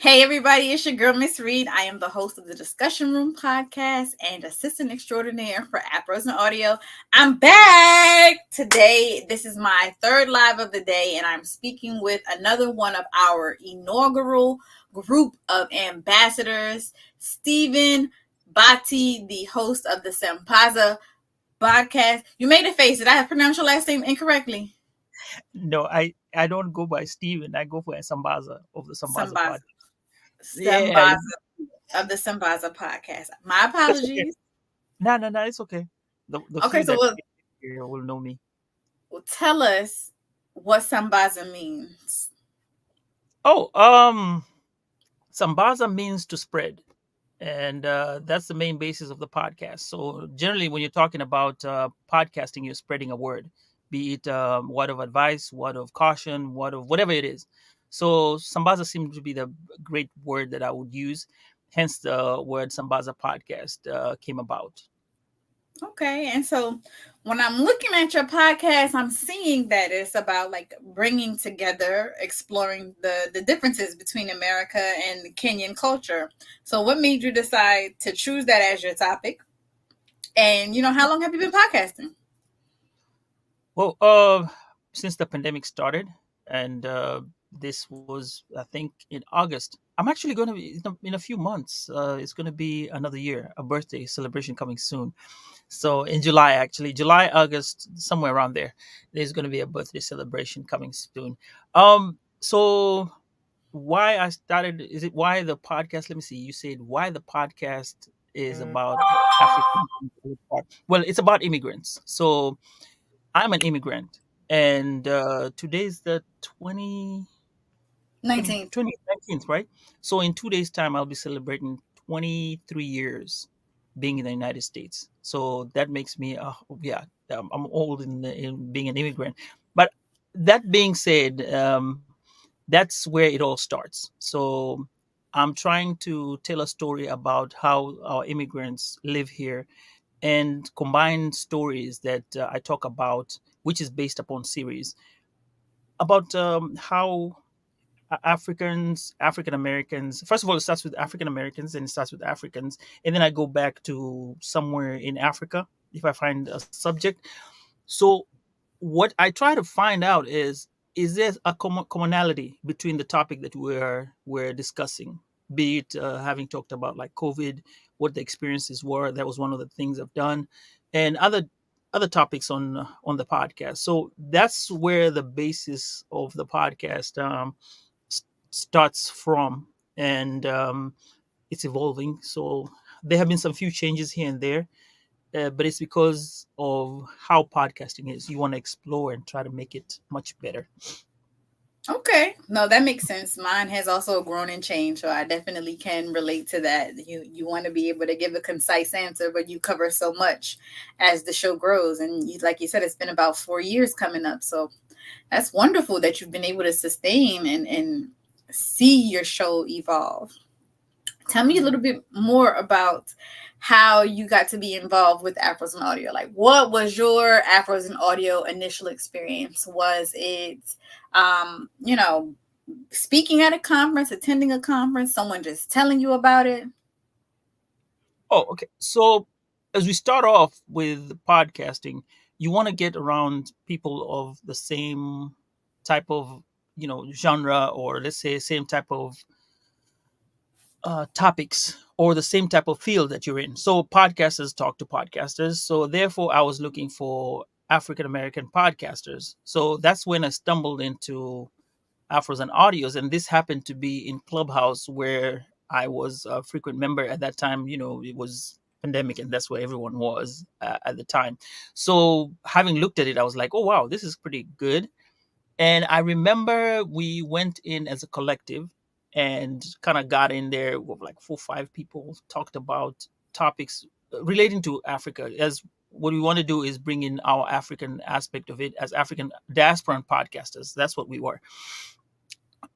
Hey everybody, it's your girl Miss Reid. I am the host of the Discussion Room podcast and assistant extraordinaire for Afros Audio. I'm back today. This is my third live of the day, and I'm speaking with another one of our inaugural group of ambassadors, Stephen Bati, the host of the Sambaza podcast. You made a face. Did I pronounce your last name incorrectly? No, I don't go by Steven. I go for Sambaza of the Sambaza Sambaza. pod. Yeah, Sambaza of the Sambaza podcast. My that's okay. apologies. No, it's okay. The Okay, few so that we'll, here will know me. we'll tell us what Sambaza means. Oh, Sambaza means to spread, and that's the main basis of the podcast. So generally, when you're talking about podcasting, you're spreading a word, be it word of advice, word of caution, word of whatever it is. So Sambaza seems to be the great word that I would use. Hence, the word Sambaza podcast came about. Okay, and so when I'm looking at your podcast, I'm seeing that it's about like bringing together, exploring the differences between America and Kenyan culture. So, what made you decide to choose that as your topic? And how long have you been podcasting? Well, since the pandemic started, and this was, I think, in August. I'm actually going to be in a few months. It's going to be another year, a birthday celebration coming soon. So in July, actually, July, August, somewhere around there, there's going to be a birthday celebration coming soon. So why I started? Is it why the podcast? Let me see. You said why the podcast is about African. Well, it's about immigrants. So I'm an immigrant, and today's the 19th. 19th, right? So in 2 days' time, I'll be celebrating 23 years being in the United States. So that makes me, yeah, I'm old in being an immigrant. But that being said, that's where it all starts. So I'm trying to tell a story about how our immigrants live here and combine stories that I talk about, which is based upon series about how African Americans. First of all, it starts with African Americans, and it starts with Africans, and then I go back to somewhere in Africa if I find a subject. So, what I try to find out is there a commonality between the topic that we're discussing, be it having talked about like COVID, what the experiences were. That was one of the things I've done, and other topics on the podcast. So that's where the basis of the podcast starts from, and it's evolving. So there have been some few changes here and there, but it's because of how podcasting is. You want to explore and try to make it much better. Okay. No, that makes sense. Mine has also grown and changed, so I definitely can relate to that. You want to be able to give a concise answer, but you cover so much as the show grows. And like you said, it's been about 4 years coming up. So that's wonderful that you've been able to sustain and see your show evolve. Tell me a little bit more about how you got to be involved with Afros and Audio. Like, what was your Afros and Audio initial experience? Was it, um, you know, speaking at a conference, attending a conference, someone just telling you about it? Oh, okay. So as we start off with podcasting, you want to get around people of the same type of genre, or let's say same type of topics, or the same type of field that you're in. So podcasters talk to podcasters. So therefore, I was looking for African American podcasters. So that's when I stumbled into Afros and Audios, and this happened to be in Clubhouse, where I was a frequent member at that time. It was pandemic, and that's where everyone was at the time. So having looked at it, I was like, oh wow, this is pretty good. And I remember we went in as a collective and kind of got in there with like 4 or 5 people, talked about topics relating to Africa. As what we want to do is bring in our African aspect of it as African diasporan podcasters. That's what we were.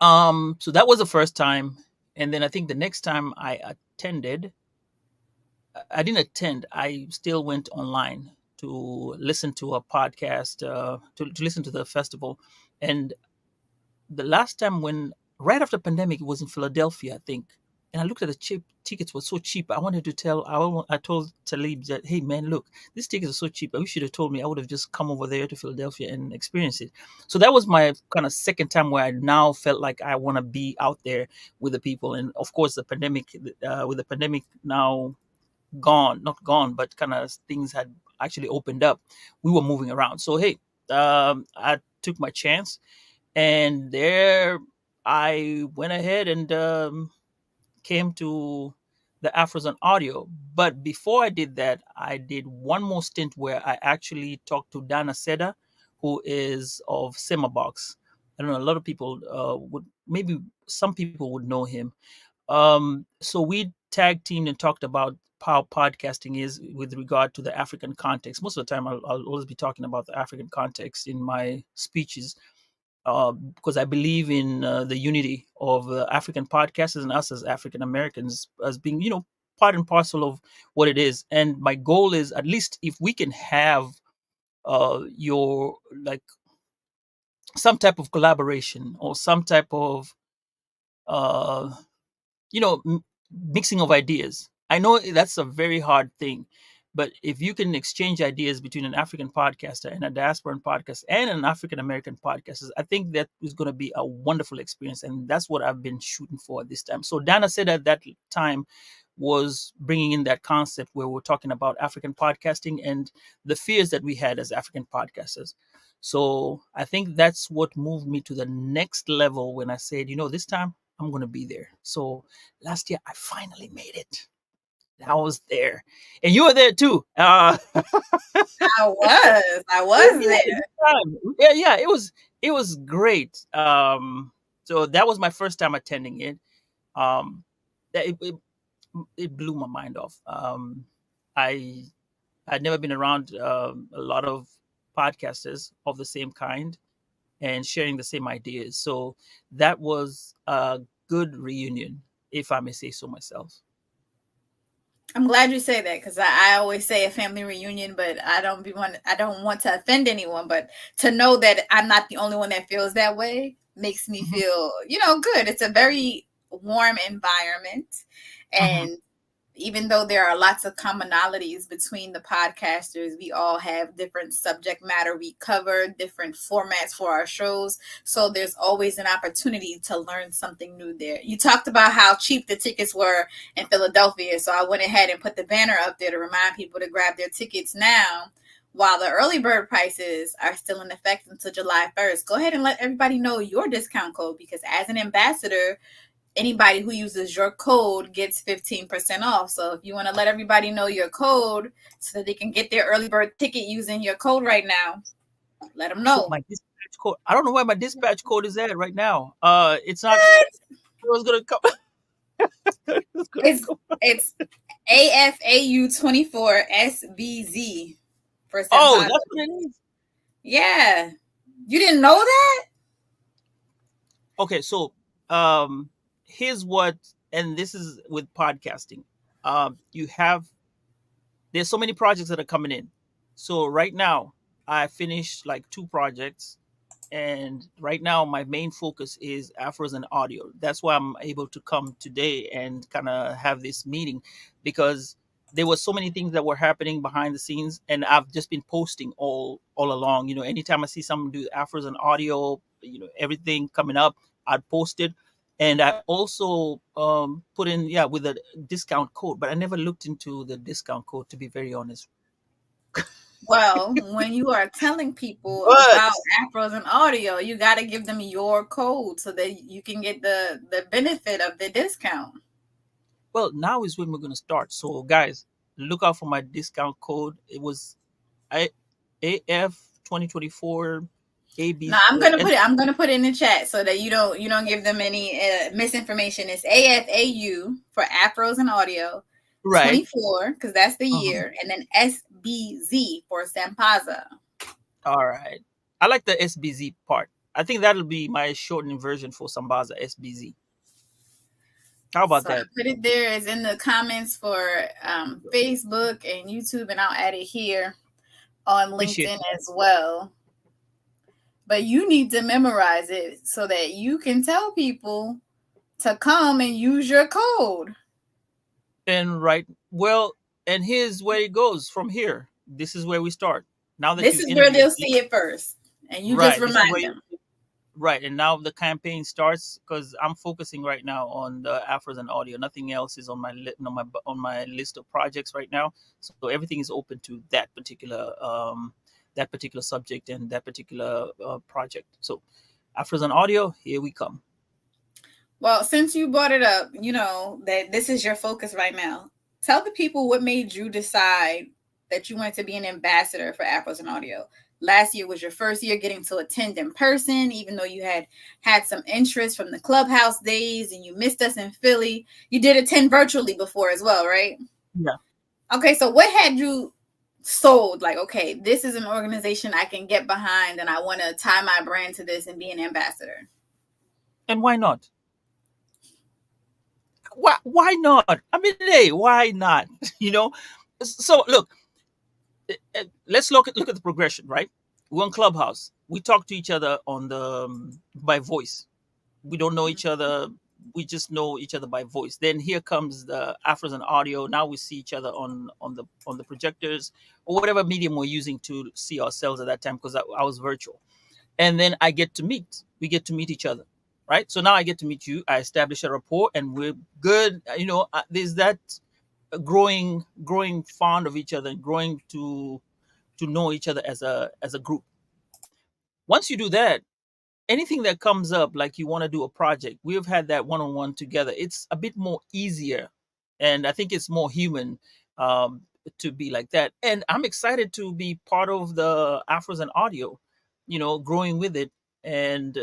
So that was the first time. And then I think the next time attended, I didn't attend. I still went online to listen to a podcast, to listen to the festival. And the last time when right after pandemic, it was in Philadelphia, I think. And I looked at the cheap tickets were so cheap. I wanted to tell I told Talib that, hey man, look, these tickets are so cheap. I wish you'd have told me. I would have just come over there to Philadelphia and experience it. So that was my kind of second time where I now felt like I want to be out there with the people. And of course, the pandemic, with the pandemic now gone, not gone, but kind of things had actually opened up. We were moving around. So hey, I took my chance, and there I went ahead and came to the Afros on Audio. But before I did that, I did one more stint where I actually talked to Dana Seda, who is of Semabox. I don't know, a lot of people would, maybe some people would know him. So we tag teamed and talked about how podcasting is with regard to the African context. Most of the time, I'll always be talking about the African context in my speeches, because I believe in the unity of African podcasters and us as African Americans as being, part and parcel of what it is. And my goal is, at least if we can have your like some type of collaboration or some type of uh, mixing of ideas. I know that's a very hard thing, but if you can exchange ideas between an African podcaster and a diasporan podcast and an African American podcaster, I think that is going to be a wonderful experience, and that's what I've been shooting for this time. So Dana said at that time was bringing in that concept where we're talking about African podcasting and the fears that we had as African podcasters. So I think that's what moved me to the next level when I said, this time I'm going to be there. So last year I finally made it. I was there, and you were there too. I was Yeah, there. this time. Yeah. It was great. So that was my first time attending it. Um, it blew my mind off. I I'd never been around a lot of podcasters of the same kind and sharing the same ideas. So that was a good reunion, if I may say so myself. I'm glad you say that because I always say a family reunion, but I don't want to offend anyone, but to know that I'm not the only one that feels that way makes me Hmm. feel, good. It's a very warm environment, Hmm. and even though there are lots of commonalities between the podcasters, we all have different subject matter we cover, different formats for our shows. So there's always an opportunity to learn something new there. You talked about how cheap the tickets were in Philadelphia. So I went ahead and put the banner up there to remind people to grab their tickets now while the early bird prices are still in effect until July 1st. Go ahead and let everybody know your discount code, because as an ambassador, anybody who uses your code gets 15% off. So if you want to let everybody know your code so that they can get their early bird ticket using your code right now, let them So know. my dispatch code, I don't know where my dispatch code is at right now. It's not. What? It was gonna come. It was gonna It's come. it's AFAU24SBZ for Oh, Sambaza. that's what it is. Yeah. You didn't know that? Okay, so um, here's what, and this is with podcasting. You have there's so many projects that are coming in. So right now, I finished like two projects, and right now my main focus is Afros and audio. That's why I'm able to come today and kind of have this meeting, because there were so many things that were happening behind the scenes, and I've just been posting all along. Anytime I see someone do Afros and audio, everything coming up, I'd post it. And I also put in, yeah, with a discount code, but I never looked into the discount code, to be very honest. Well, when you are telling people But about Afros and audio, you got to give them your code so that you can get the benefit of the discount. well, now is when we're gonna start. So, guys, look out for my discount code. It was I AF 2024 No, AB, and I'm gonna put it in the chat so that you don't give them any misinformation. It's AFAU for Afros and Audio, right. 24 because that's the Uh-huh. year, and then SBZ for Sampaza. All right. I like the SBZ part. I think that'll be my shortening version for Sambaza SBZ. How about So I that? put it there. It's in the comments for Facebook and YouTube, and I'll add it here on Appreciate LinkedIn that. as well. but you need to memorize it so that you can tell people to come and use your code. And right, well, and here's where it goes from here. This is where we start. Now that This you've is where interviewed they'll me, see it first, and you just right? This is remind where you, them. right, and now the campaign starts because I'm focusing right now on the Afros and audio. Nothing else is on my on my list of projects right now. So everything is open to that particular subject and that particular project. So Afros and audio, here we come. Well, since you brought it up, you know that this is your focus right now. Tell the people what made you decide that you wanted to be an ambassador for Afros and Audio. Last year was your first year getting to attend in person, even though you had some interest from the clubhouse days and you missed us in Philly. You did attend virtually before as well, right? Yeah. Okay, so what had you sold? Like, okay, this is an organization I can get behind and I want to tie my brand to this and be an ambassador. And why not? Why not? I mean, hey, why not? You know. So look, let's look at the progression, right? We're on Clubhouse. We talk to each other on the by voice. We don't know each other. We just know each other by voice. Then here comes the Afros and audio. Now we see each other on the projectors or whatever medium we're using to see ourselves at that time because I was virtual. And then I get to meet. We get to meet each other, right? So now I get to meet you. I establish a rapport, and we're good. You know, there's that growing fond of each other and growing to know each other as a group. Once you do that, anything that comes up, like you want to do a project, we've had that one-on-one together. It's a bit more easier, and I think it's more human to be like that. And I'm excited to be part of the Afros and audio, growing with it and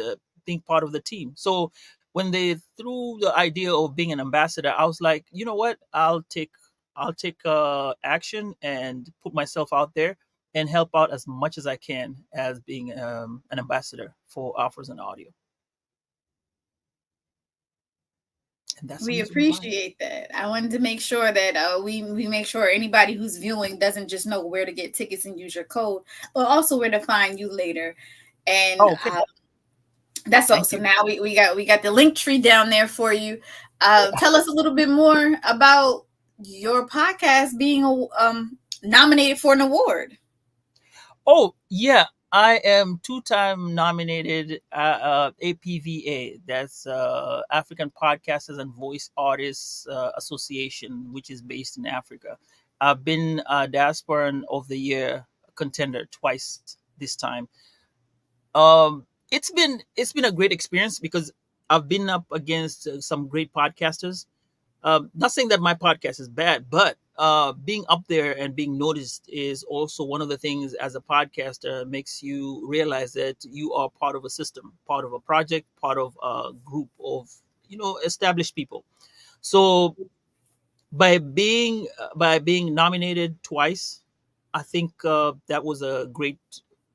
being part of the team. So when they threw the idea of being an ambassador, I was like, you know what, I'll take action and put myself out there and help out as much as I can as being an ambassador for Afros and audio. And that's the We reason why. appreciate that. I wanted to make sure that we make sure anybody who's viewing doesn't just know where to get tickets and use your code, but also where to find you later. And Oh, okay. that's all. Thank So you. now we got the link tree down there for you. Tell us a little bit more about your podcast being nominated for an award. Oh, yeah. I am two-time nominated APVA. That's African Podcasters and Voice Artists Association, which is based in Africa. I've been Diasporan of the Year contender twice this time. It's been a great experience because I've been up against some great podcasters. Not saying that my podcast is bad, but being up there and being noticed is also one of the things as a podcaster makes you realize that you are part of a system, part of a project, part of a group of established people. So by being nominated twice, I think that was a great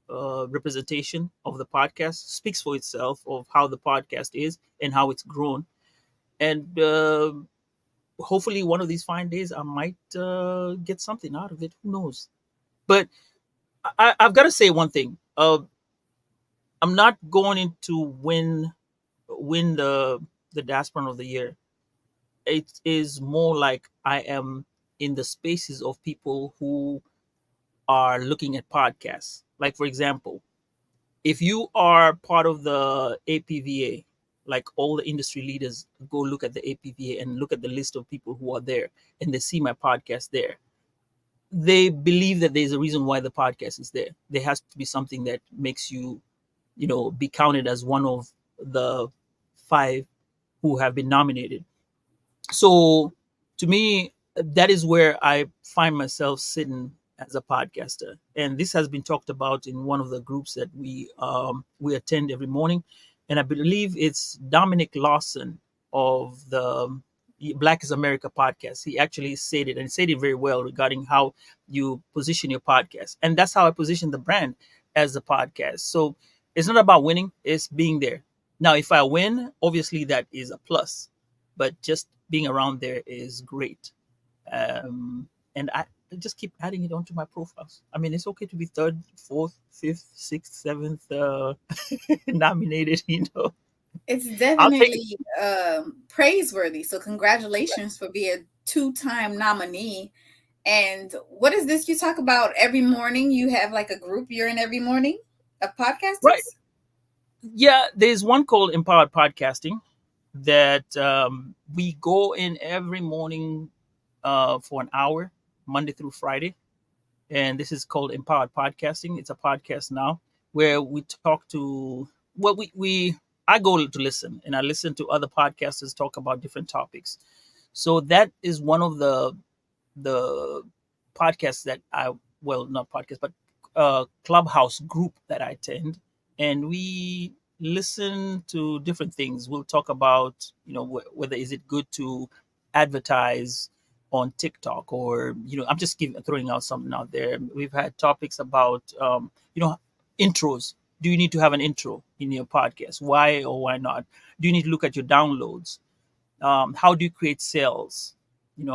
representation of the podcast. Speaks for itself of how the podcast is and how it's grown. And hopefully, one of these fine days, I might get something out of it. Who knows? But I've got to say one thing. I'm not going in to win the Diasporan of the Year. It is more like I am in the spaces of people who are looking at podcasts. Like, for example, if you are part of the APVA, like all the industry leaders go look at the APVA and look at the list of people who are there and they see my podcast there. They believe that there's a reason why the podcast is there. There has to be something that makes you, be counted as one of the five who have been nominated. So to me, that is where I find myself sitting as a podcaster, and this has been talked about in one of the groups that we attend every morning, and I believe it's Dominic Lawson of the Black is America podcast. He actually said it and said it very well regarding how you position your podcast, and that's how I position the brand as a podcast. So it's not about winning; it's being there. Now, if I win, obviously that is a plus, but just being around there is great. And just keep adding it onto my profiles. I mean, it's okay to be third, fourth, fifth, sixth, seventh nominated. It's I'll take it. definitely praiseworthy. So congratulations for being a two-time nominee. And what is this you talk about every morning? You have like a group you're in every morning of Right. podcasters? Yeah, there's one called Empowered Podcasting that we go in every morning for an hour, Monday through Friday. And this is called Empowered Podcasting. It's a podcast now where we talk to, well, I go to listen, and I listen to other podcasters talk about different topics. So that is one of the podcasts that I, well, not podcast, but clubhouse group that I attend, and we listen to different things. We'll talk about, whether is it good to advertise on TikTok, or I'm just throwing out something out there. We've had topics about intros. Do you need to have an intro in your podcast? Why or why not? Do you need to look at your downloads? How do you create sales?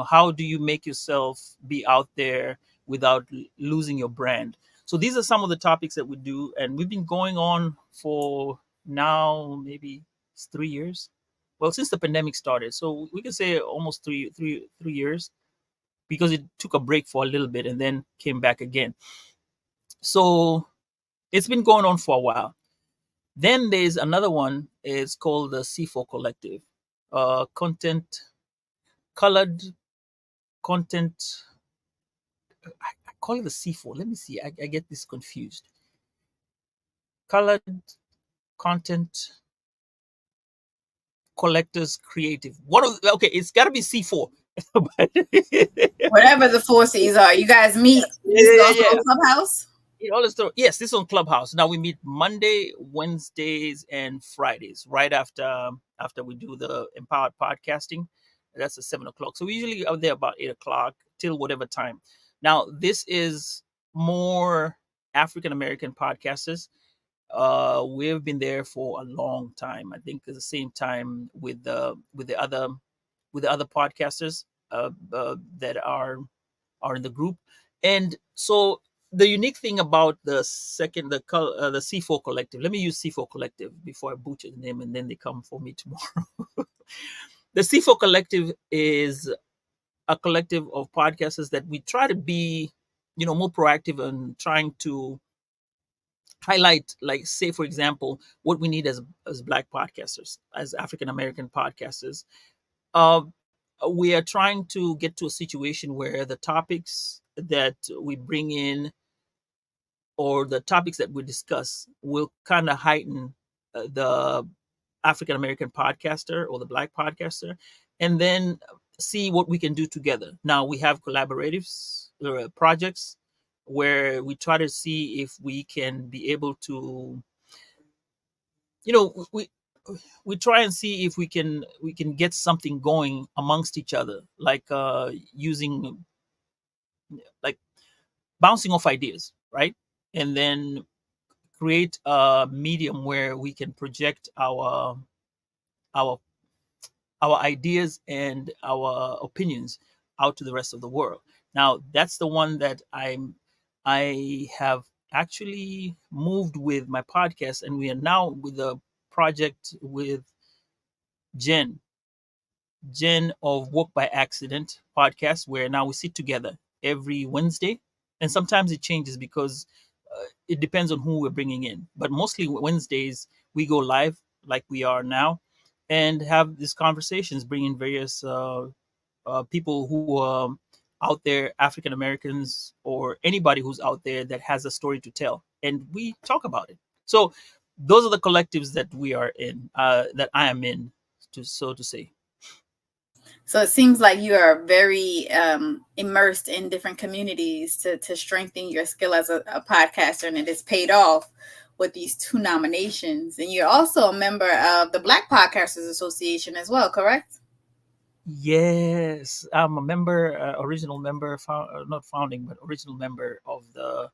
How do you make yourself be out there without losing your brand? So these are some of the topics that we do, and we've been going on for now maybe it's 3 years. Well, since the pandemic started, so we can say almost three years, because it took a break for a little bit and then came back again. So it's been going on for a while. Then there's another one. It's called the C4 Collective, content colored content. I call it the C4. Let me see. I get this confused. Colored content collectors creative. Okay, it's got to be C4. Whatever the four C's are. You guys meet. Yeah, This is yeah, also yeah. a clubhouse. Yes, this is on Clubhouse. Now we meet Monday, Wednesdays, and Fridays, right after we do the Empowered Podcasting. That's at 7 o'clock. So we usually are there about 8 o'clock till whatever time. Now this is more African American podcasters. We've been there for a long time. I think at the same time with the other podcasters that are in the group. And so the unique thing about the C4 Collective. Let me use C4 Collective before I butcher the name, and then they come for me tomorrow. The C4 Collective is a collective of podcasters that we try to be, more proactive in trying to highlight, like, say for example, what we need as Black podcasters, as African American podcasters. uh, we are trying to get to a situation where the topics that we bring in, or the topics that we discuss, will kind of heighten the African American podcaster or the Black podcaster, and then see what we can do together. Now we have collaboratives projects where we try to see if we can be able to, you know, we try and see if we can get something going amongst each other, like using, like, bouncing off ideas, right? And then create a medium where we can project our our ideas and our opinions out to the rest of the world. Now that's the one that I have actually moved with my podcast, and we are now with a project with Jen Jen of Work by Accident podcast, where now we sit together every Wednesday. And sometimes it changes because it depends on who we're bringing in. But mostly Wednesdays, we go live like we are now and have these conversations, bringing various people who are out there, African Americans, or anybody who's out there that has a story to tell. And we talk about it. So those are the collectives that we are in, that I am in, so to say. So it seems like you are very immersed in different communities to strengthen your skill as a podcaster, and it has paid off with these 2 nominations. And you're also a member of the Black Podcasters Association as well, correct? Yes, I'm a member, original member, not founding, but original member of the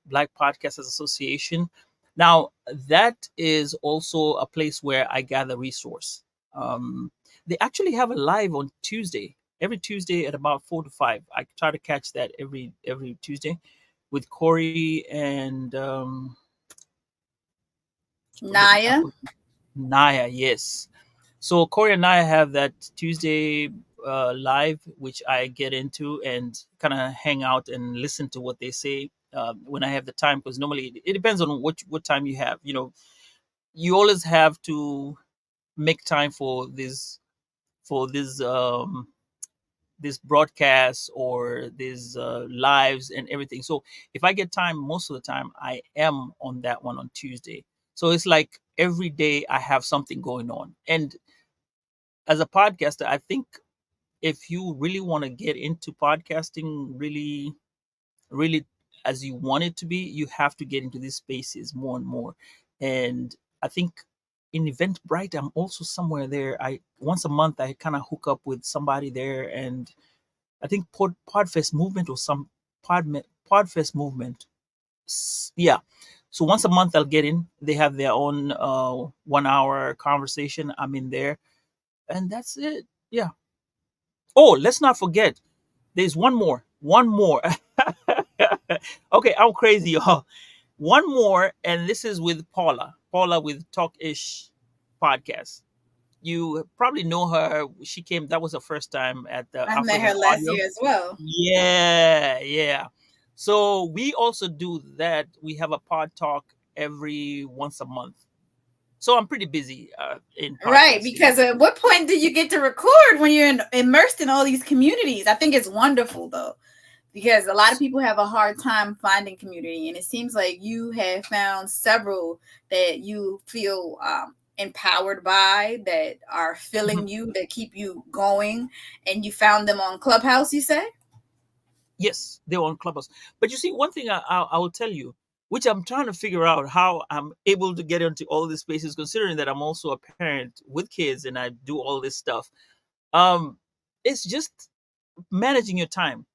Black Podcasters Association. Now, that is also a place where I gather resource. Um, they actually have a live on Tuesday. every Tuesday at about 4 to 5. I try to catch that every Tuesday with Corey and I Naya. forget, Naya. Yes. So Corey and I have that Tuesday live, which I get into and kind of hang out and listen to what they say when I have the time. Because normally it depends on what time you have. You always have to make time for this broadcasts or these lives and everything. So if I get time, most of the time I am on that one on Tuesday. So it's like every day I have something going on. And as a podcaster, I think if you really want to get into podcasting really, really as you want it to be, you have to get into these spaces more and more. And I think in Eventbrite, I'm also somewhere there. I once a month I kind of hook up with somebody there, and I think Podfest movement or some Podfest movement. Yeah. So once a month I'll get in. They have their own 1 hour conversation. I'm in there, and that's it. Yeah. Oh, let's not forget. There's one more. One more. Okay, I'm crazy, y'all. One more, and this is with Paula. Paula with Talk Ish podcast. You probably know her. She came. That was her first time at the I met Afros her last Audio. year as well. Yeah, yeah. So we also do that. We have a pod talk every once a month. So I'm pretty busy in Right, podcasting. because at what point do you get to record when you're immersed in all these communities? I think it's wonderful though, because a lot of people have a hard time finding community, and it seems like you have found several that you feel empowered by, that are Mhm. filling you, that keep you going, and you found them on Clubhouse, you say? Yes, they were on Clubhouse. But you see, one thing I will tell you, which I'm trying to figure out how I'm able to get into all these spaces, considering that I'm also a parent with kids and I do all this stuff. Um, it's just managing your time.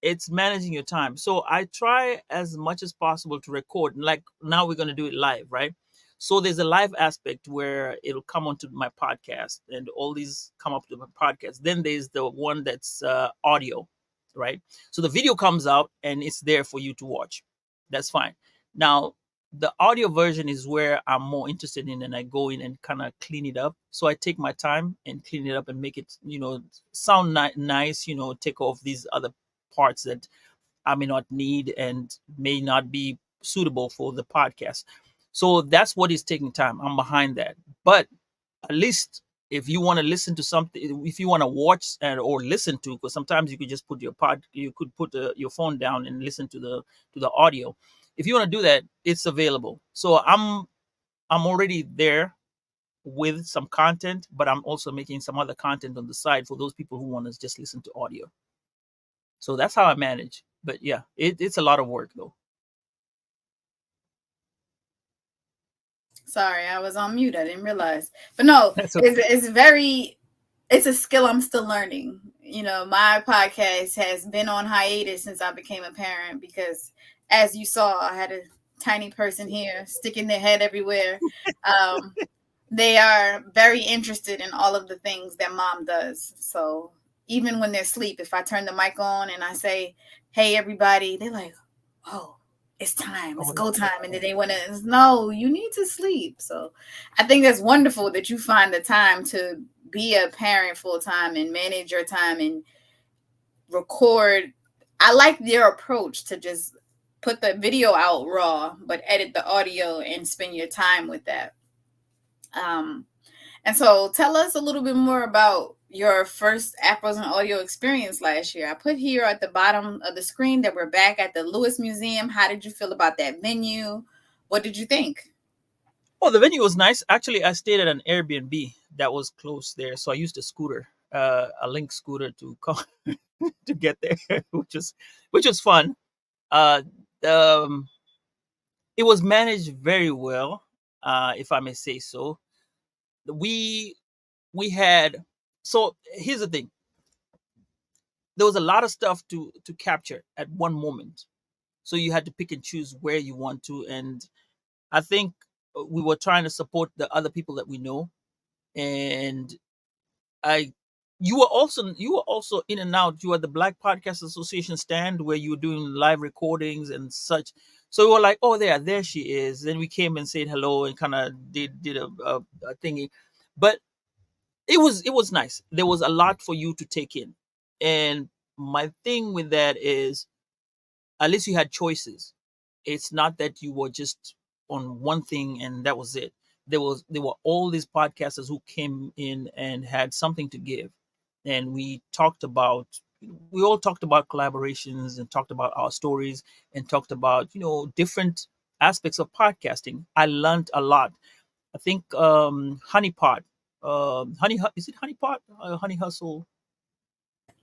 It's managing your time. So I try as much as possible to record. Like now we're going to do it live, right? So there's a live aspect where it'll come onto my podcast and all these come up to my podcast. Then there's the one that's audio, right? So the video comes out and it's there for you to watch. That's fine. Now, the audio version is where I'm more interested in, and I go in and kind of clean it up. So I take my time and clean it up and make it, sound nice, take off these other parts that I may not need and may not be suitable for the podcast. So that's what is taking time. I'm behind that. But at least if you want to listen to something, if you want to watch or listen to, because sometimes you could just you could put your phone down and listen to the audio. If you want to do that, it's available. So I'm already there with some content, but I'm also making some other content on the side for those people who want to just listen to audio. So that's how I manage. But yeah, it's a lot of work though. Sorry, I was on mute. I didn't realize. But no, That's okay. it's a skill I'm still learning. My podcast has been on hiatus since I became a parent, because as you saw, I had a tiny person here sticking their head everywhere. Um, they are very interested in all of the things that mom does. So even when they're asleep, if I turn the mic on and I say, "Hey, everybody," they're like, "Oh, it's time. It's Oh, go time." And then they want to, no, you need to sleep. So I think that's wonderful that you find the time to be a parent full time and manage your time and record. I like your approach to just put the video out raw, but edit the audio and spend your time with that. Um, and so tell us a little bit more about your first Afros and Audio experience last year. I put here at the bottom of the screen that we're back at the Lewis Museum. How did you feel about that venue? What did you think? oh, the venue was nice. Actually, I stayed at an Airbnb that was close there, so I used a scooter, a Link scooter to come to get there, which was fun. Uh, um, it was managed very well, if I may say so. We we had so here's the thing. There was a lot of stuff to capture at one moment, so you had to pick and choose where you want to. And I think we were trying to support the other people that we know, and I you were also in and out. You were at the Black Podcast Association stand where you were doing live recordings and such. So we were like, oh, there she is. Then we came and said hello and kind of did a thingy, but it was nice. There was a lot for you to take in, and my thing with that is at least you had choices. It's not that you were just on one thing and that was it. There were all these podcasters who came in and had something to give, and we all talked about collaborations and talked about our stories and talked about different aspects of podcasting. I learned a lot. I think Honeypot, is it Honeypot, Honey Hustle?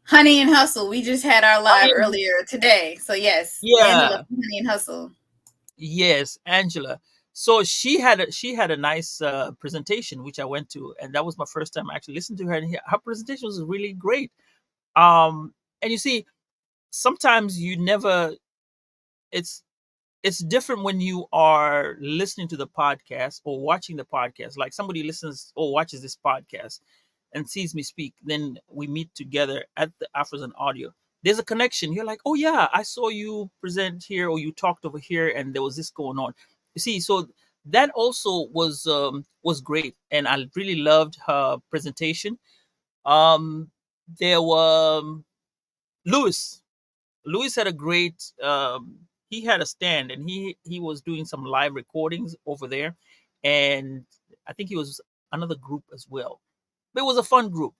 Honey and Hustle. We just had our live Honey, earlier today. So yes, Angela yeah. from Honey and Hustle. Yes, Angela. So she had a nice presentation which I went to, and that was my first time actually listening to her. And her presentation was really great. And you see, sometimes you never. It's it's different when you are listening to the podcast or watching the podcast. Like somebody listens or watches this podcast and sees me speak, then we meet together at the Afros and Audio. There's a connection. You're like, oh yeah, I saw you present here or you talked over here, and there was this going on. You see, so that also was great, and I really loved her presentation. Um, there were Louis. Louis had a great. He had a stand, and he was doing some live recordings over there, and I think he was another group as well. But it was a fun group.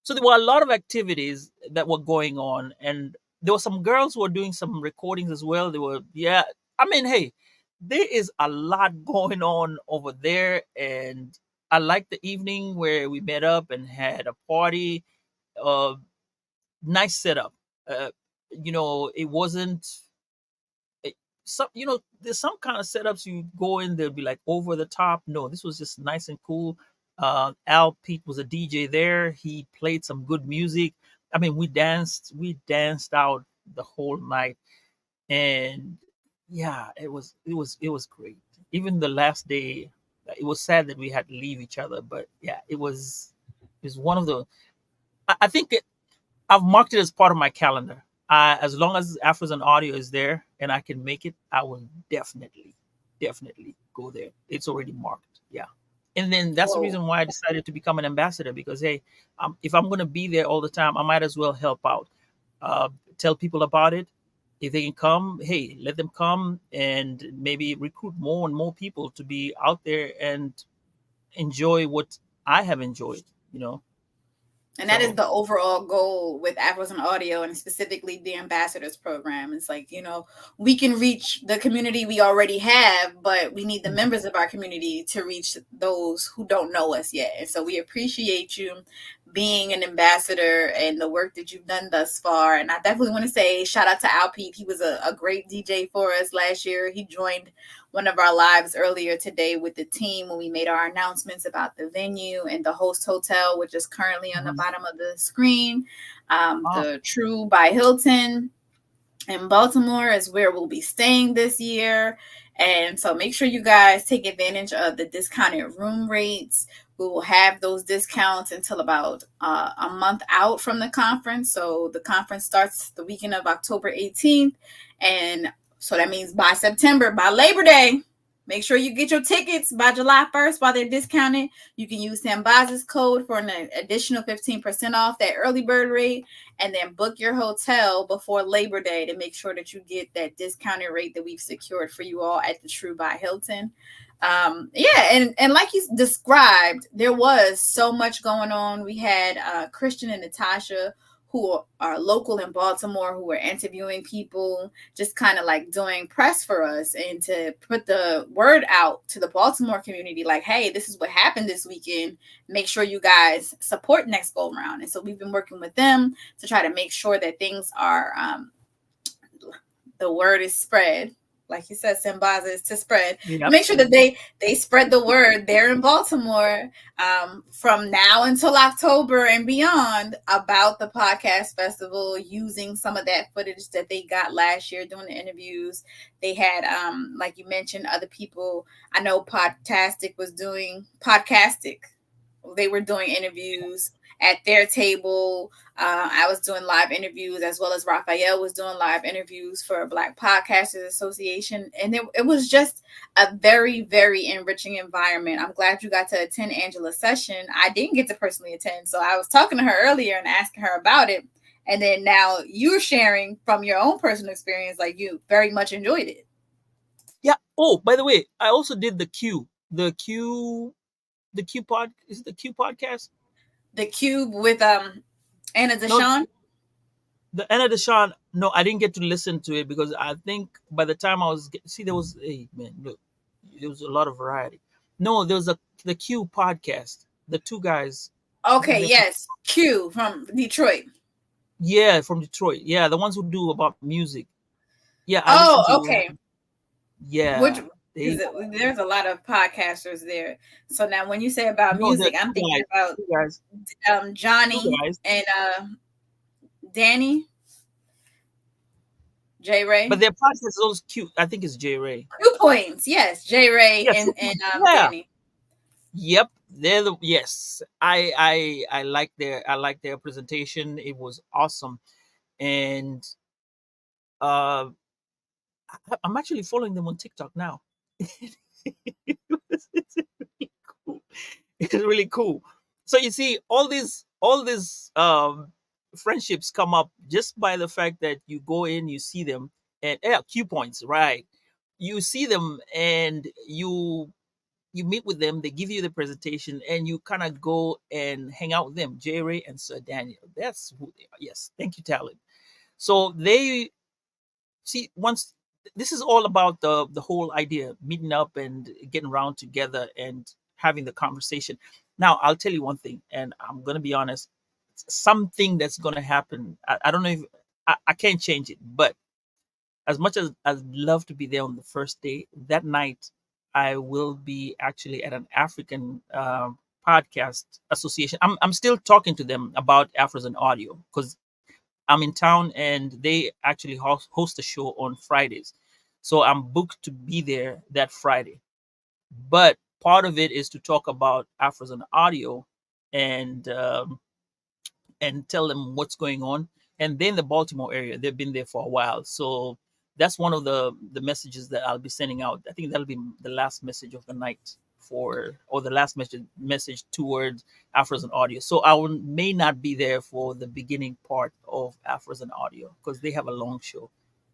So there were a lot of activities that were going on, and there were some girls who were doing some recordings as well. They were, yeah. I mean, hey, there is a lot going on over there, and I liked the evening where we met up and had a party. Uh, Nice setup. Uh, it wasn't some. There's some kind of setups you go in, they'll be like over the top. No, this was just nice and cool. Al Pete was a DJ there. He played some good music. I mean, we danced out the whole night, and yeah, it was great. Even the last day, it was sad that we had to leave each other, but yeah, it was one of the. I think I've marked it as part of my calendar. As long as Afros and Audio is there and I can make it, I will definitely go there. It's already marked. Yeah. And then that's the Whoa. reason why I decided to become an ambassador, because, hey, if I'm going to be there all the time, I might as well help out. Tell people about it. If they can come, hey, let them come and maybe recruit more and more people to be out there and enjoy what I have enjoyed, you know? And that is So, the overall goal with Afros and Audio, and specifically the ambassadors program. It's like, we can reach the community we already have, but we need the mhm. members of our community to reach those who don't know us yet. And so we appreciate you being an ambassador and the work that you've done thus far. And I definitely want to say shout out to Al Pete. He was a great DJ for us last year. He joined one of our lives earlier today with the team when we made our announcements about the venue and the host hotel, which is currently on the Mhm. bottom of the screen. Ah, The True by Hilton in Baltimore is where we'll be staying this year. And so make sure you guys take advantage of the discounted room rates. We will have those discounts until about a month out from the conference. So the conference starts the weekend of October 18th. And so that means by September, by Labor Day, make sure you get your tickets by July 1st while they're discounted. You can use Sambaza's code for an additional 15% off that early bird rate, and then book your hotel before Labor Day to make sure that you get that discounted rate that we've secured for you all at the True by Hilton. Yeah, and like you described, there was so much going on. We had Christian and Natasha, who are local in Baltimore, who were interviewing people, just kind of like doing press for us and to put the word out to the Baltimore community, like, hey, this is what happened this weekend. Make sure you guys support next go round. And so we've been working with them to try to make sure that things are the word is spread. Like you said, Sambaza is to spread. yep. Make sure that they spread the word there in Baltimore from now until October and beyond about the podcast festival, using some of that footage that they got last year doing the interviews. They had, like you mentioned, other people. I know Podcastic was doing Podcastic. they were doing interviews at their table. I was doing live interviews, as well as Raphael was doing live interviews for Black Podcasters Association. And it was just a very, very enriching environment. I'm glad you got to attend Angela's session. I didn't get to personally attend. So I was talking to her earlier and asking her about it. And then now you're sharing from your own personal experience, like you very much enjoyed it. Yeah. Oh, by the way, I also did the Q is it the Q podcast? The Cube with Anna No, Deshawn. the Anna Deshawn. No, I didn't get to listen to it because I think by the time I was see there was hey man look there was a lot of variety. No, there was the Q podcast. The two guys. I think Okay, they're from, yes, Q from Detroit. yeah, from Detroit. Yeah, the ones who do about music. Yeah, I listened Oh, to. okay. Which, Yeah, because they there's a lot of podcasters there. So now, when you say about no, the music, I'm two thinking guys, about two guys, two Johnny guys. and Danny J But Ray. their podcast is also cute. I think it's J Ray. 2 points, yes, J Ray Yeah, and 2 points. Yeah. Danny. Yep. They're the yes. I like their presentation. It was awesome. And uh I'm actually following them on TikTok now. It's really cool. It's really cool. So you see, all these friendships come up just by the fact that you go in, you see them, and yeah, cue points, right? You see them and you meet with them, they give you the presentation, and you kind of go and hang out with them. J Ray and Sir Daniel. That's who they are. Yes, thank you, talent. So they see once this is all about the whole idea meeting up and getting around together and having the conversation. Now I'll tell you one thing, and I'm gonna be honest, something that's gonna happen. I don't know if I can't change it, but as much as I'd love to be there on the first day, that night I will be actually at an African podcast association. I'm still talking to them about Afros and audio because I'm in town and they actually host a show on Fridays. So I'm booked to be there that Friday. But part of it is to talk about Afros and audio and tell them what's going on. And they're in the Baltimore area. They've been there for a while. So that's one of the messages that I'll be sending out. I think that'll be the last message of the night for or the last message towards Afros and audio. So may not be there for the beginning part of Afros and audio because they have a long show.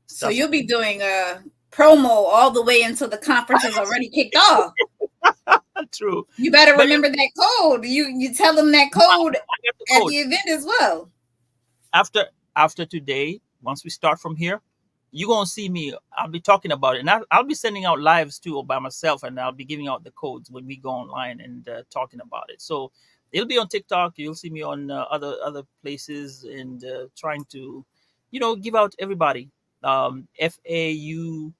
So That's the you'll be thing. doing a promo all the way until the conference is already kicked off. True. You better But remember that code. You tell them that no, code I got the at code. the event as well. after after today, once we start from here, you're gonna see me. I'll be talking about it, and I'll be sending out lives too by myself, and I'll be giving out the codes when we go online and talking about it. So it'll be on TikTok. You'll see me on other places and trying to, give out everybody. FAU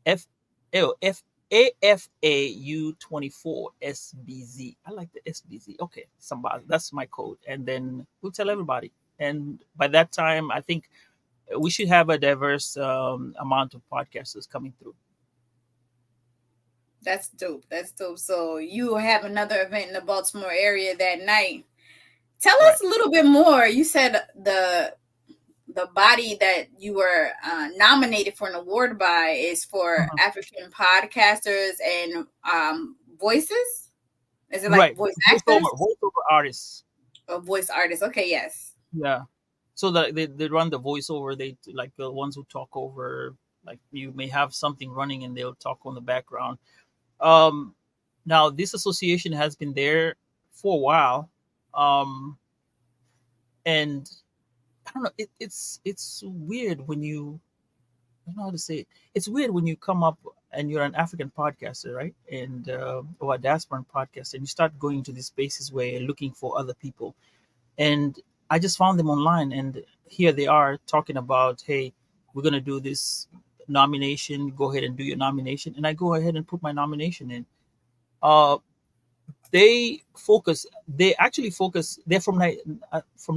F F AFAU 24 SBZ. I like the SBZ. Okay, Sambaza. That's my code, and then we'll tell everybody. And by that time, I think we should have a diverse amount of podcasters coming through. That's dope. That's dope. So you have another event in the Baltimore area that night. Tell Right. us a little bit more. You said the body that you were nominated for an award by is for Mhm. African podcasters and voices. Is it like Right. voice actors Voiceover artists. or voice artists? Okay, yes. Yeah. So that they run the voiceover. They like the ones who talk over. Like you may have something running and they'll talk on the background. Um, Now this association has been there for a while, and I don't know. It's weird when you I don't know how to say it. It's weird when you come up and you're an African podcaster, right? And or a diasporan podcaster, and you start going to these spaces where you're looking for other people. And I just found them online, and here they are talking about, hey, we're gonna do this nomination. Go ahead and do your nomination, and I go ahead and put my nomination in. Uh, they focus. They actually focus. They're from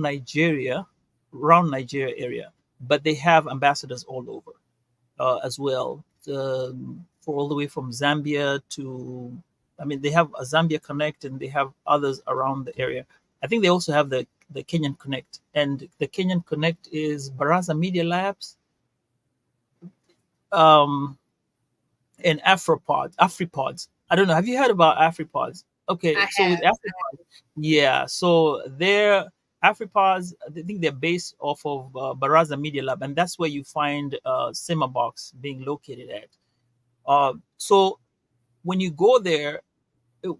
Nigeria, around Nigeria area, but they have ambassadors all over as well, for all the way from Zambia to I mean, they have a Zambia Connect, and they have others around the area. I think they also have the Kenyan Connect, and the Kenyan Connect is Baraza Media Labs, um, and Afripods. I don't know. Have you heard about Afripods? I Okay, so with have. Afripods, yeah, so they're Afripods. I think they're based off of Baraza Media Lab, and that's where you find Sima Box being located at. So when you go there,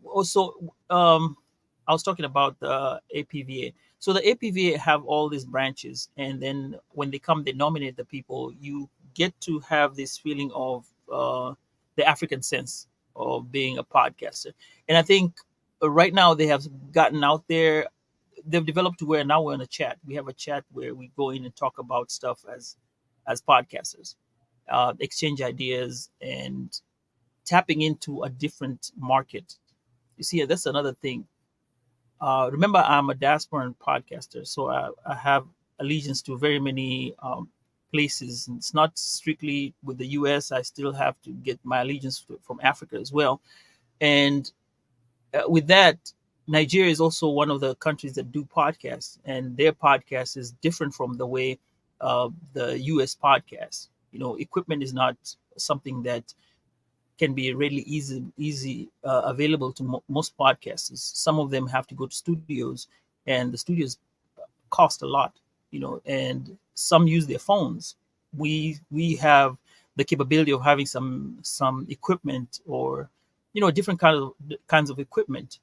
also, I was talking about the APVA. So the APVA have all these branches, and then when they come, they nominate the people. You get to have this feeling of the African sense of being a podcaster. And I think right now they have gotten out there. They've developed to where now we're in a chat. We have a chat where we go in and talk about stuff as podcasters, exchange ideas, and tapping into a different market. You see, that's another thing. Remember, I'm a diasporan podcaster, so I have allegiance to very many places. And it's not strictly with the U.S. I still have to get my allegiance from Africa as well. And with that, Nigeria is also one of the countries that do podcasts, and their podcast is different from the way the U.S. podcasts. Equipment is not something that can be readily easy available to most podcasters. Some of them have to go to studios, and the studios cost a lot, and some use their phones. We have the capability of having some equipment, or different kinds of equipment.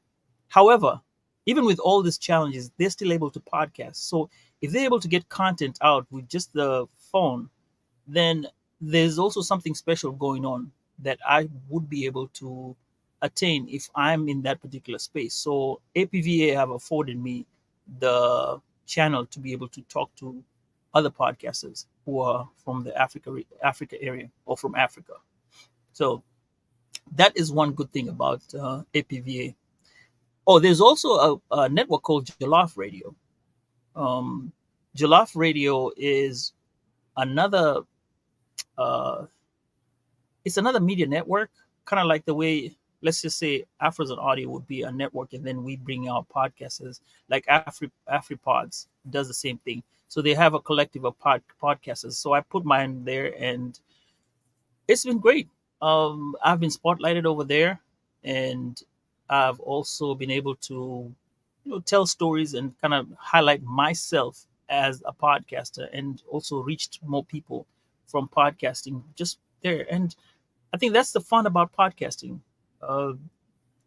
However, even with all these challenges, they're still able to podcast. So if they're able to get content out with just the phone, then there's also something special going on that I would be able to attain if I'm in that particular space. So APVA have afforded me the channel to be able to talk to other podcasters who are from the Africa area, or from Africa. So that is one good thing about APVA. Oh, there's also a network called Jollof Radio. Um, Jollof Radio is another uh, it's another media network, kind of like the way, let's just say, Afros Audio would be a network, and then we bring out podcasters like AfriPods does the same thing. So they have a collective of podcasters. So I put mine there, and it's been great. I've been spotlighted over there, and I've also been able to, tell stories and kind of highlight myself as a podcaster, and also reached more people from podcasting just there. And I think that's the fun about podcasting. Uh,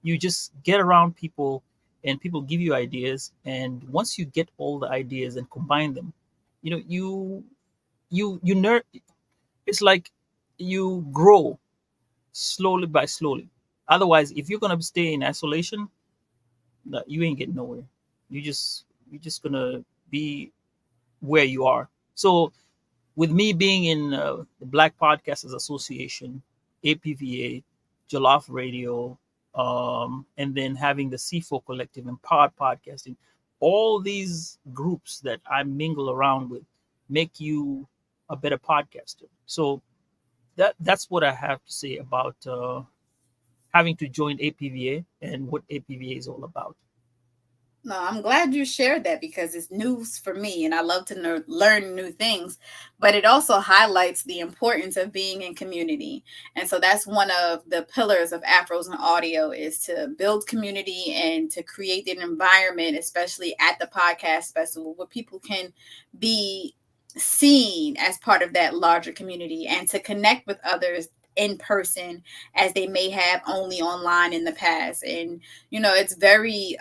you just get around people, and people give you ideas, and once you get all the ideas and combine them, you nerd. It's like you grow slowly by slowly. Otherwise, if you're gonna stay in isolation, you ain't getting nowhere. You're just gonna be where you are. So with me being in the Black Podcasters Association, APVA, Jollof Radio, and then having the C4 Collective and Podcasting, all these groups that I mingle around with make you a better podcaster. So that's what I have to say about having to join APVA and what APVA is all about. No, I'm glad you shared that because it's news for me and I love to learn new things. But it also highlights the importance of being in community. And so that's one of the pillars of Afros and Audio, is to build community and to create an environment, especially at the podcast festival, where people can be seen as part of that larger community and to connect with others in person as they may have only online in the past. And, it's very,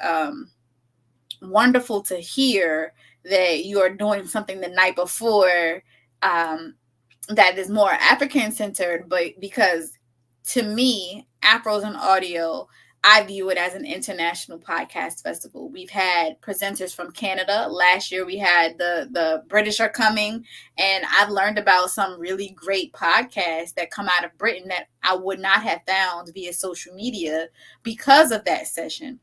wonderful to hear that you are doing something the night before, um, that is more African centered, but because to me, Afros and Audio, I view it as an international podcast festival. We've had presenters from Canada. Last year we had the British are coming, and I've learned about some really great podcasts that come out of Britain that I would not have found via social media because of that session.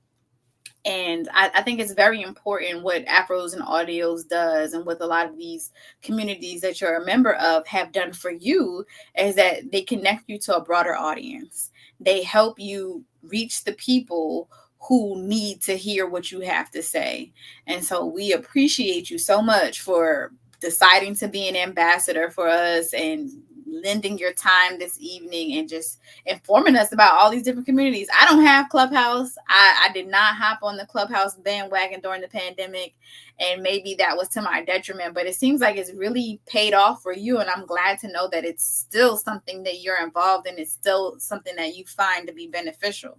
And I think it's very important what Afros and Audios does, and what a lot of these communities that you're a member of have done for you, is that they connect you to a broader audience. They help you reach the people who need to hear what you have to say. And so we appreciate you so much for deciding to be an ambassador for us and lending your time this evening and just informing us about all these different communities. I don't have Clubhouse. I did not hop on the Clubhouse bandwagon during the pandemic, and maybe that was to my detriment, but it seems like it's really paid off for you, and I'm glad to know that it's still something that you're involved in. It's still something that you find to be beneficial.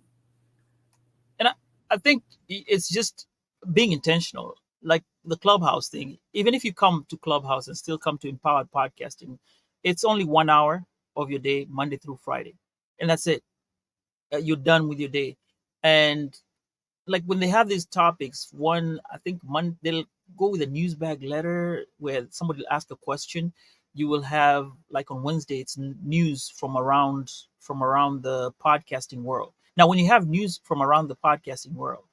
And I think it's just being intentional, like the Clubhouse thing. Even if you come to Clubhouse and still come to Empowered Podcasting, it's only 1 hour of your day, Monday through Friday, and that's it. You're done with your day. And like when they have these topics, one I think they'll go with a news bag letter where somebody will ask a question. You will have, like on Wednesday, it's news from around the podcasting world. Now when you have news from around the podcasting world,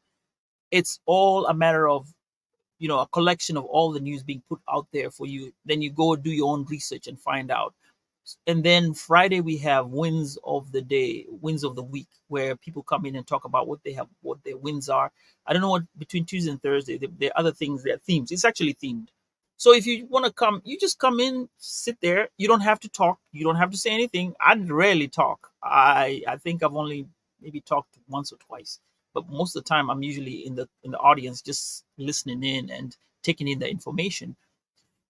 it's all a matter of, a collection of all the news being put out there for you. Then you go do your own research and find out. And then Friday we have wins of the day, wins of the week, where people come in and talk about what their wins are. I don't know what between Tuesday and Thursday. There are other things, there are themes. It's actually themed. So if you want to come, you just come in, sit there. You don't have to talk. You don't have to say anything. I rarely talk. I think I've only maybe talked once or twice, but most of the time I'm usually in the audience, just listening in and taking in the information.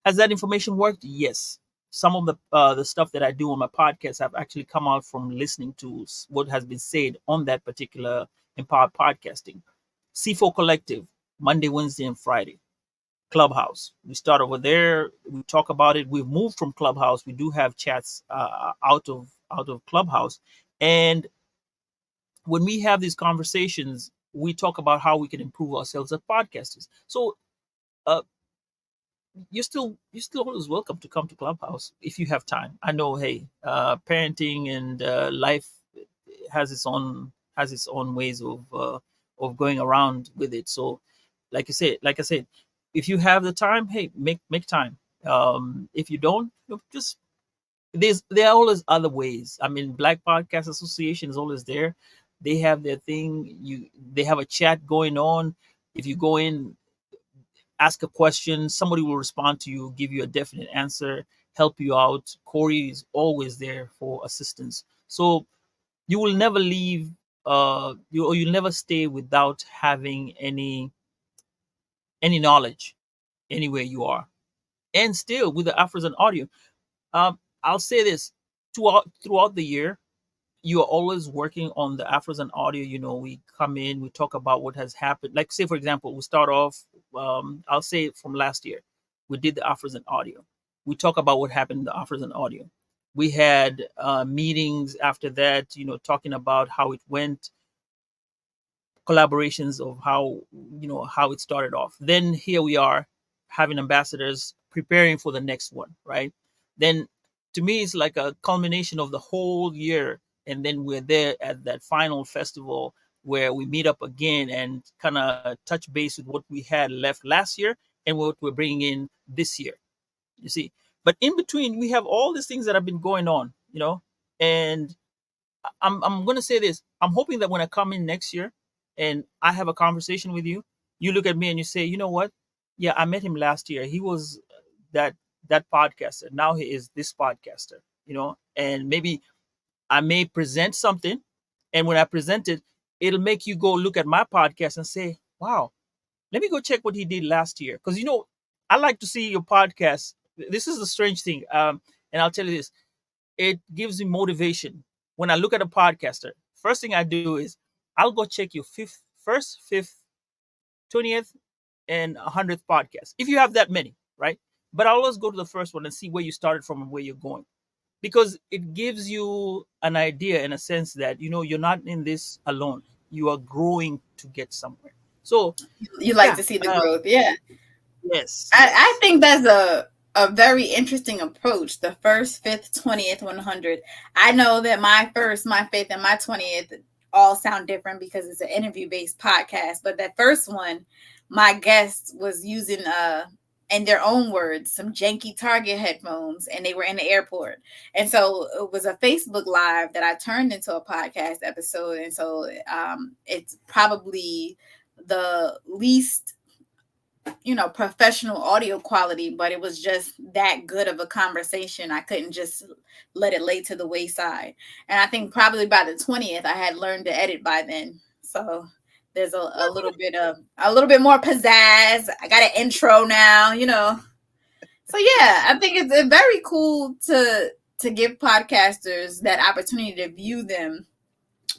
Has that information worked? Yes. Some of the stuff that I do on my podcast have actually come out from listening to what has been said on that particular Empowered Podcasting. C4 Collective, Monday, Wednesday, and Friday. Clubhouse. We start over there. We talk about it. We've moved from Clubhouse. We do have chats out of Clubhouse, and when we have these conversations, we talk about how we can improve ourselves as podcasters. So uh, you're still always welcome to come to Clubhouse if you have time. I know, hey, parenting and life has its own ways of going around with it. So, like I said, if you have the time, hey, make time. If you don't, just there are always other ways. I mean, Black Podcast Association is always there. They have their thing. They have a chat going on. If you go in, ask a question, somebody will respond to you, give you a definite answer, help you out. Corey is always there for assistance. So you will never leave, you'll never stay without having any knowledge anywhere you are. And still with the Afros and audio, I'll say this, throughout the year, you are always working on the Afros and audio. We come in, we talk about what has happened. Like, say, for example, we start off, I'll say from last year, we did the Afros and audio. We talk about what happened in the Afros and audio. We had meetings after that, talking about how it went, collaborations of how it started off. Then here we are having ambassadors preparing for the next one, right? Then to me it's like a culmination of the whole year, and then we're there at that final festival where we meet up again and kind of touch base with what we had left last year and what we're bringing in this year, you see. But in between we have all these things that have been going on, and I'm gonna say this. I'm hoping that when I come in next year and I have a conversation with you, you look at me and you say, you know what? Yeah, I met him last year. He was that that podcaster. Now he is this podcaster. And maybe I may present something, and when I present it, it'll make you go look at my podcast and say, wow, let me go check what he did last year. Because I like to see your podcast. This is the strange thing. And I'll tell you this, it gives me motivation. When I look at a podcaster, first thing I do is I'll go check your first, fifth, 20th, and 100th podcast. If you have that many, right? But I always go to the first one and see where you started from and where you're going. Because it gives you an idea, in a sense, that you're not in this alone. You are growing to get somewhere. So You like yeah, to see the growth. Yeah. yes, I yes. think that's a very interesting approach. The first, fifth, 20th, 100. I know that my first, my fifth, and my 20th all sound different because it's an interview based podcast. But that first one, my guest was using in their own words, some janky Target headphones, and they were in the airport. And so it was a Facebook Live that I turned into a podcast episode. And so it's probably the least, professional audio quality, but it was just that good of a conversation. I couldn't just let it lay to the wayside. And I think probably by the 20th, I had learned to edit by then. So there's a little bit more pizzazz. I got an intro now. So yeah, I think it's very cool to give podcasters that opportunity to view them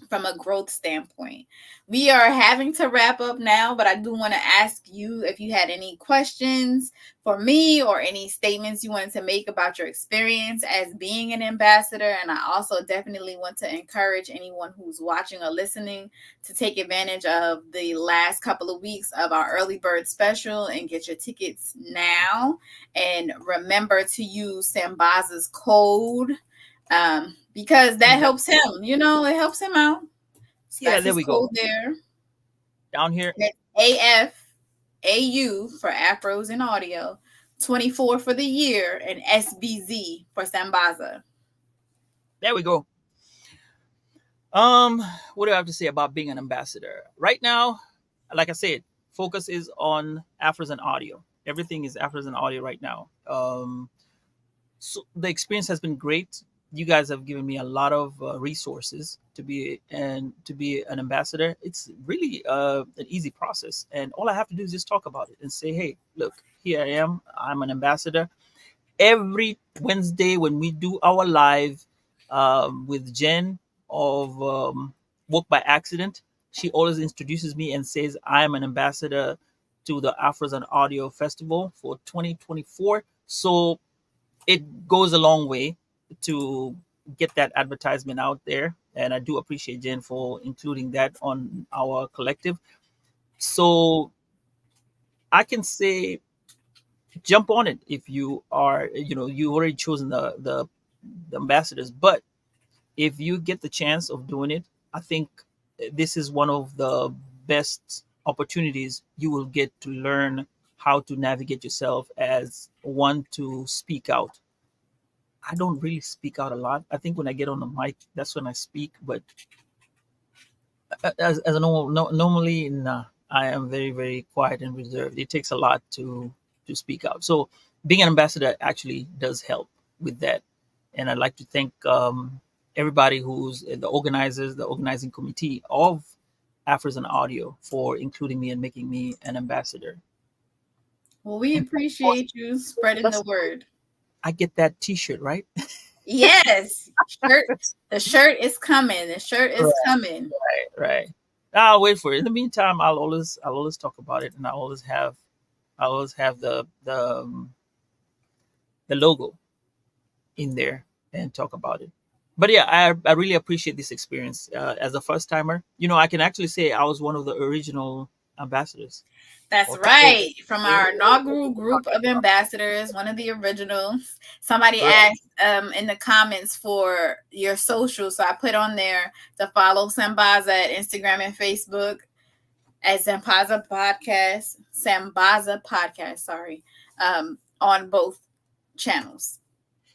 from a growth standpoint. We are having to wrap up now, but I do want to ask you if you had any questions for me or any statements you wanted to make about your experience as being an ambassador. And I also definitely want to encourage anyone who's watching or listening to take advantage of the last couple of weeks of our early bird special and get your tickets now. And remember to use Sambaza's code, because that helps him, it helps him out. So Yeah, there we go. There. Down here. AU for Afros in Audio, 24 for the year, and SBZ for Sambaza. There we go. What do I have to say about being an ambassador? Right now, like I said, focus is on Afros and Audio. Everything is Afros and Audio right now. So the experience has been great. You guys have given me a lot of resources to be an ambassador. It's really an easy process, and all I have to do is just talk about it and say, "Hey, look, here I am. I'm an ambassador." Every Wednesday when we do our live with Jen of Work by Accident, she always introduces me and says, "I'm an ambassador to the Afros and Audio Festival for 2024." So it goes a long way to get that advertisement out there, and I do appreciate Jen for including that on our collective. So I can say jump on it if you are, you already chosen the ambassadors, but if you get the chance of doing it, I think this is one of the best opportunities you will get to learn how to navigate yourself as one to speak out. I don't really speak out a lot. I think when I get on the mic, that's when I speak. But as a normally, nah, I am very, very quiet and reserved. It takes a lot to speak out. So being an ambassador actually does help with that. And I'd like to thank everybody who's the organizers, the organizing committee of Afros and Audio for including me and making me an ambassador. Well, we appreciate you spreading the word. I get that T-shirt, right? Yes, the shirt is coming. The shirt is coming. Right. I'll wait for it. In the meantime, I'll always talk about it, and I always have the logo in there and talk about it. But yeah, I really appreciate this experience as a first timer. I can actually say I was one of the original ambassadors. That's right. From our inaugural group of ambassadors, one of the originals. Somebody asked in the comments for your social. So I put on there to follow Sambaza at Instagram and Facebook at Sambaza Podcast, sorry, on both channels.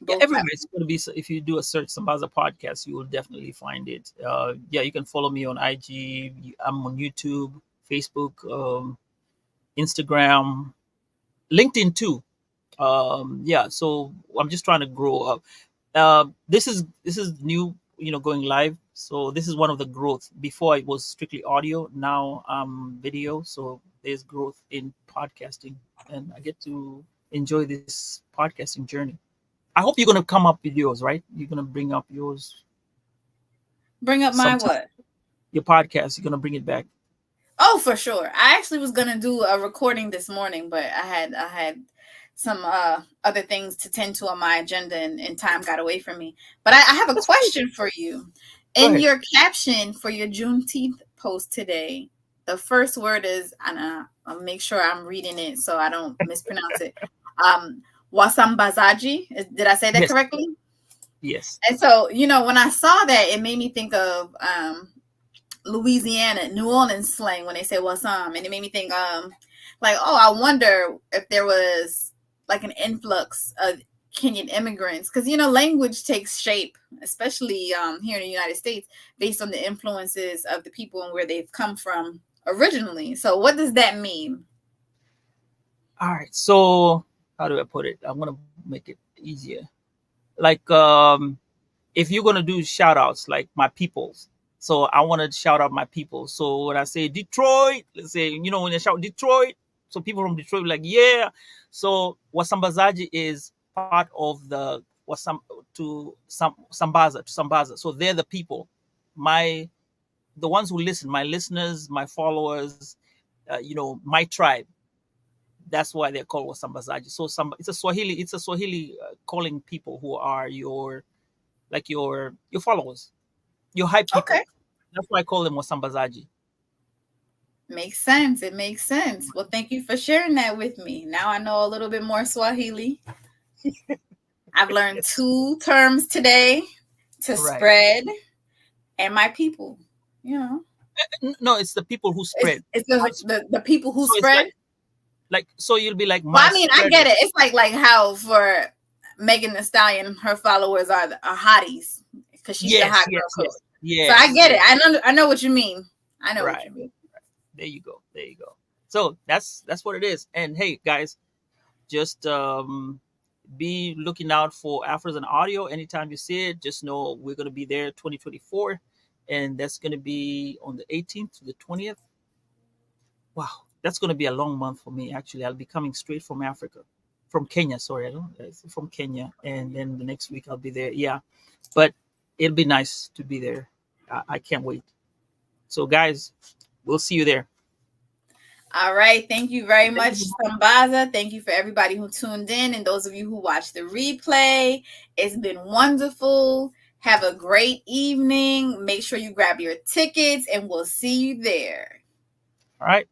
Everywhere it's going to be. If you do a search Sambaza Podcast, you will definitely find it. You can follow me on IG. I'm on YouTube, Facebook, Instagram, LinkedIn too. So I'm just trying to grow up. This is new, going live. So this is one of the growth. Before it was strictly audio. Now video. So there's growth in podcasting, and I get to enjoy this podcasting journey. I hope you're gonna come up with yours, right? You're gonna bring up yours. Bring up my what? Your podcast. You're gonna bring it back. Oh, for sure. I actually was gonna do a recording this morning, but I had some other things to tend to on my agenda, and time got away from me. But I have a question for you. In your caption for your Juneteenth post today, the first word is, and I'll make sure I'm reading it so I don't mispronounce it. Wasambazaji. Did I say that correctly? Yes. And so, when I saw that, it made me think of Louisiana, New Orleans slang when they say wasam, and it made me think I wonder if there was like an influx of Kenyan immigrants? Because language takes shape, especially here in the United States, based on the influences of the people and where they've come from originally. So what does that mean? All right. So how do I put it? I'm gonna make it easier. Like if you're gonna do shout outs, like my peoples. So I want to shout out my people. So when I say Detroit, let's say, when I shout Detroit, so people from Detroit be like, yeah. So Wasambazaji is part of the Sambaza. So they're the people. The ones who listen, my listeners, my followers, my tribe. That's why they're called Wasambazaji. So it's a Swahili calling people who are your followers, your hype Okay. people. That's why I call them Wasambazaji. Makes sense. It makes sense. Well, thank you for sharing that with me. Now I know a little bit more Swahili. I've learned 2 terms today: to Right. spread and my people. No, it's the people who spread. It's the people who So it's spread. so you'll be like Well, my I mean, I spreader. get it. It's like how for Megan Thee Stallion, her followers are hotties because she's the hot girl code. So I get it. I know what you mean. I know what you mean. There you go. So that's what it is. And hey, guys, just be looking out for Afros and Audio. Anytime you see it, just know we're gonna be there 2024, and that's gonna be on the 18th to the 20th. Wow, that's gonna be a long month for me. Actually, I'll be coming straight from Africa, from Kenya. Sorry, I don't. It's from Kenya, and then the next week I'll be there. Yeah, but it'll be nice to be there. I can't wait. So, guys, we'll see you there. All right. Thank you very much, Sambaza. Thank you for everybody who tuned in and those of you who watched the replay. It's been wonderful. Have a great evening. Make sure you grab your tickets and we'll see you there. All right.